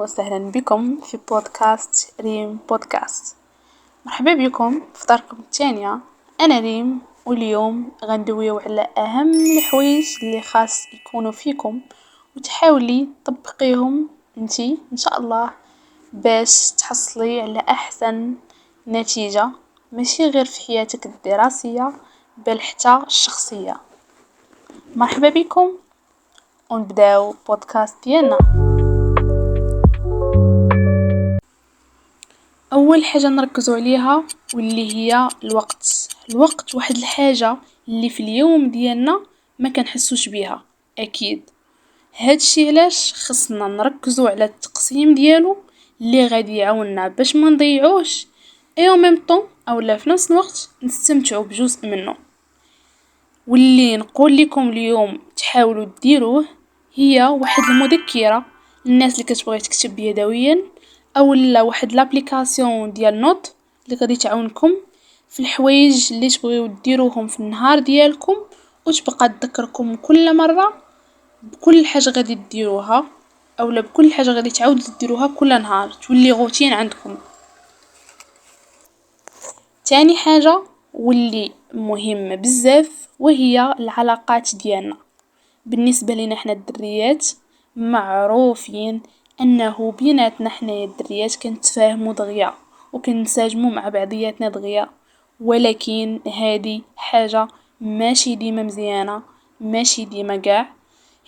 وسهلا بكم في بودكاست ريم بودكاست. مرحبا بكم في داركم الثانية. أنا ريم، واليوم غندويو على أهم الحوايج اللي خاص يكونوا فيكم وتحاولي تطبقيهم انتي إن شاء الله باش تحصلي على أحسن نتيجة، ماشي غير في حياتك الدراسية بل حتى الشخصية. مرحبا بكم ونبداو بودكاست ديالنا. اول حاجه نركزوا عليها واللي هي الوقت واحد الحاجه اللي في اليوم ديالنا ما كنحسوش بها اكيد. هادشي علاش خصنا نركزوا على التقسيم ديالو اللي غادي يعاوننا باش ما نضيعوش ايو ميم طون اولا في نفس الوقت نستمتعوا بجزء منه. واللي نقول لكم اليوم تحاولوا ديروه هي واحد المذكره للناس اللي كتبغي تكتب يدويا، او لا واحد لابليكاسيون ديال نوت اللي غادي تعاونكم في الحوايج اللي تبغيو ديروهم في النهار ديالكم، وتبقى تذكركم كل مره بكل حاجه غادي ديروها اولا بكل حاجه غادي تعاودوا ديروها كل نهار، تولي روتين عندكم. تاني حاجه واللي مهمه بزاف وهي العلاقات ديالنا. بالنسبه لنا حنا الدريات معروفين انه بيناتنا حنايا الدريات كنتفاهموا دغيا وكنساجموا مع بعضياتنا دغيا، ولكن هذه حاجه ماشي ديما مزيانه، ماشي ديما كاع،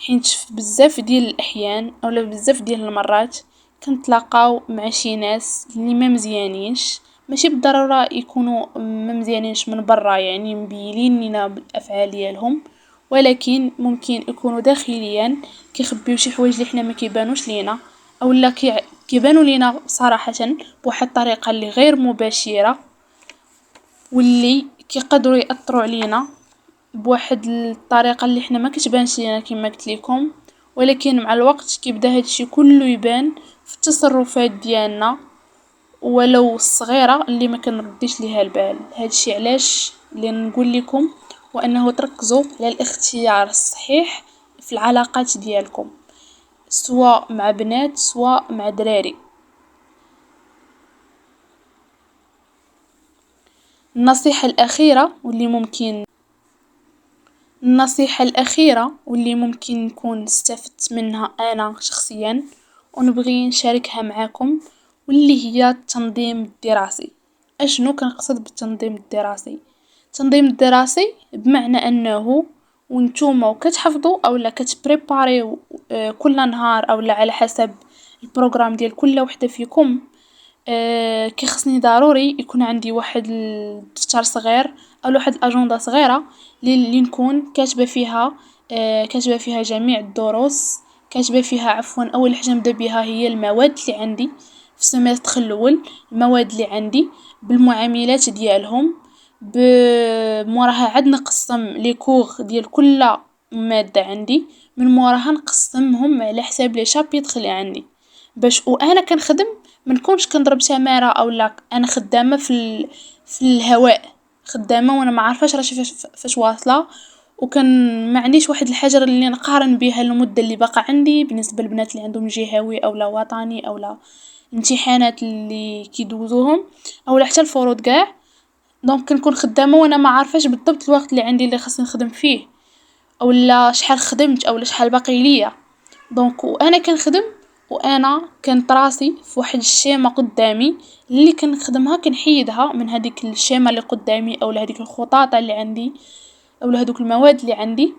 حيت بزاف ديال الاحيان اولا بزاف ديال المرات كنتلاقاو مع شي ناس اللي ما مزيانينش، ماشي بالضروره يكونوا ما مزيانينش من برا يعني مبينين لينا بالافعال ديالهم، ولكن ممكن يكونوا داخليا كيخبيو شي حوايج اللي حنا ما كيبانوش لينا اولا كيبانوا لينا صراحه بواحد الطريقه اللي غير مباشره، واللي كيقدروا ياثروا علينا بواحد الطريقه اللي حنا ما كتبانش لينا كما قلت لكم. ولكن مع الوقت كيبدا هادشي كله يبان في التصرفات ديالنا ولو الصغيره اللي ما كنرديش ليها البال. هادشي علاش اللي نقول لكم وانه تركزوا على الاختيار الصحيح في العلاقات ديالكم، سواء مع بنات سواء مع دراري. النصيحة الأخيرة واللي ممكن نكون استفدت منها أنا شخصيا ونبغي نشاركها معاكم، واللي هي التنظيم الدراسي. أشنو كنقصد بالتنظيم الدراسي؟ التنظيم الدراسي بمعنى أنه وانتوما كتحفظوا أولا كتبريباريو كل نهار أولا على حسب البروغرام ديال كل وحدة فيكم. كيخصني ضروري يكون عندي واحد الدفتر صغير او واحد الاجنده صغيره اللي نكون كاتبه فيها جميع الدروس، كاتبه فيها اول حاجه نبدا بها هي المواد اللي عندي في السيمستر الاول، المواد اللي عندي بالمعاملات ديالهم، بموراها عاد نقسم لي كور ديال كل ماده عندي، من موراها نقسمهم على حساب لي شابيتر اللي عندي، باش وانا كنخدم ما نكونش كنضرب تماره اولا انا خدامه في الهواء، خدامه وانا ما عارفاش راسي فاش واصله، وكان ما عنديش واحد الحجر اللي نقارن بها المده اللي باقا عندي بالنسبه للبنات اللي عندهم جهوي اولا وطني اولا امتحانات اللي كيدوزوهم اولا حتى الفروض كاع. دونك كنكون خدامه وانا ما عارفاش بالضبط الوقت اللي عندي اللي خاصني نخدم فيه اولا شحال خدمت اولا شحال باقي ليا. دونك وانا كنخدم وانا كانت راسي في واحد الشيمه قدامي اللي كنخدمها كنحيدها من هذيك الشيمه اللي قدامي اولا هذيك الخطاطه اللي عندي اولا هذوك المواد اللي عندي،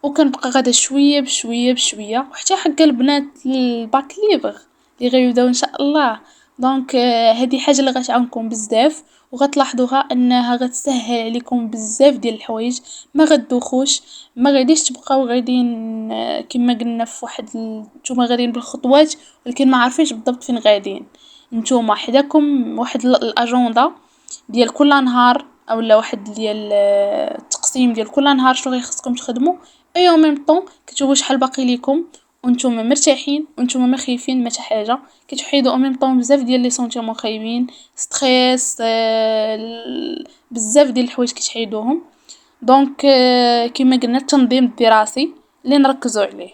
وكنبقى غادا شويه بشويه بشويه وحتى حق البنات الباك ليبر اللي غيبداو ان شاء الله. دونك هذه حاجه اللي غتعاونكم بزاف وغتلاحظوها انها غتسهل عليكم بزاف ديال الحوايج، ما غدوخوش، ما غاديش تبقاو غاديين كما قلنا في واحد نتوما غاديين بالخطوات ولكن ما عارفينش بالضبط فين غاديين. نتوما حداكم واحد الاجنده ديال كل نهار اولا واحد ديال التقسيم ديال كل نهار شنو غيخصكم تخدموا ايوا ميم طون كتشوفوا شحال باقي ليكم وانتوما مرتاحين وانتوما ما خايفين ما حتى حاجه، كتحيدوا ميم طون بزاف ديال لي سونتيمون خايبين ستريس بزاف ديال الحوايج كتحيدوهم. دونك كما قلنا التنظيم الدراسي اللي نركزوا عليه.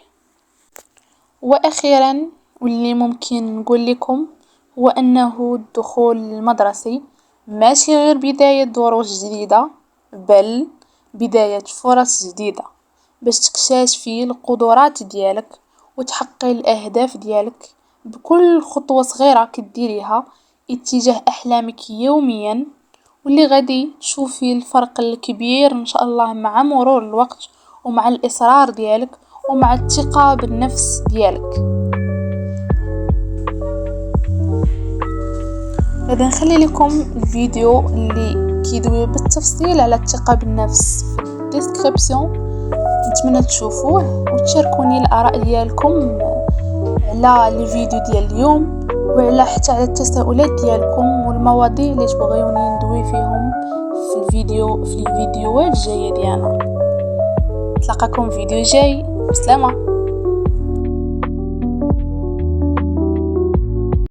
واخيرا واللي ممكن نقول لكم هو أنه الدخول المدرسي ماشي غير بداية دروس جديدة، بل بداية فرص جديدة باش تكتشفي القدرات ديالك وتحققي الأهداف ديالك بكل خطوة صغيرة كديريها اتجاه أحلامك يوميًا، واللي غادي تشوفي الفرق الكبير إن شاء الله مع مرور الوقت ومع الإصرار ديالك ومع الثقة بالنفس ديالك. غادي نخلي لكم الفيديو اللي كيدوي بالتفصيل على الثقة بالنفس في الديسكريبسيون، نتمنى تشوفوه وتشاركوني الآراء ديالكم على الفيديو ديال اليوم وعلى حتى على التساؤلات ديالكم والمواضيع اللي تبغيوني ندوي فيهم في الفيديوهات الجاية ديالنا. نتلاقاكم فيديو جاي، بسلامة.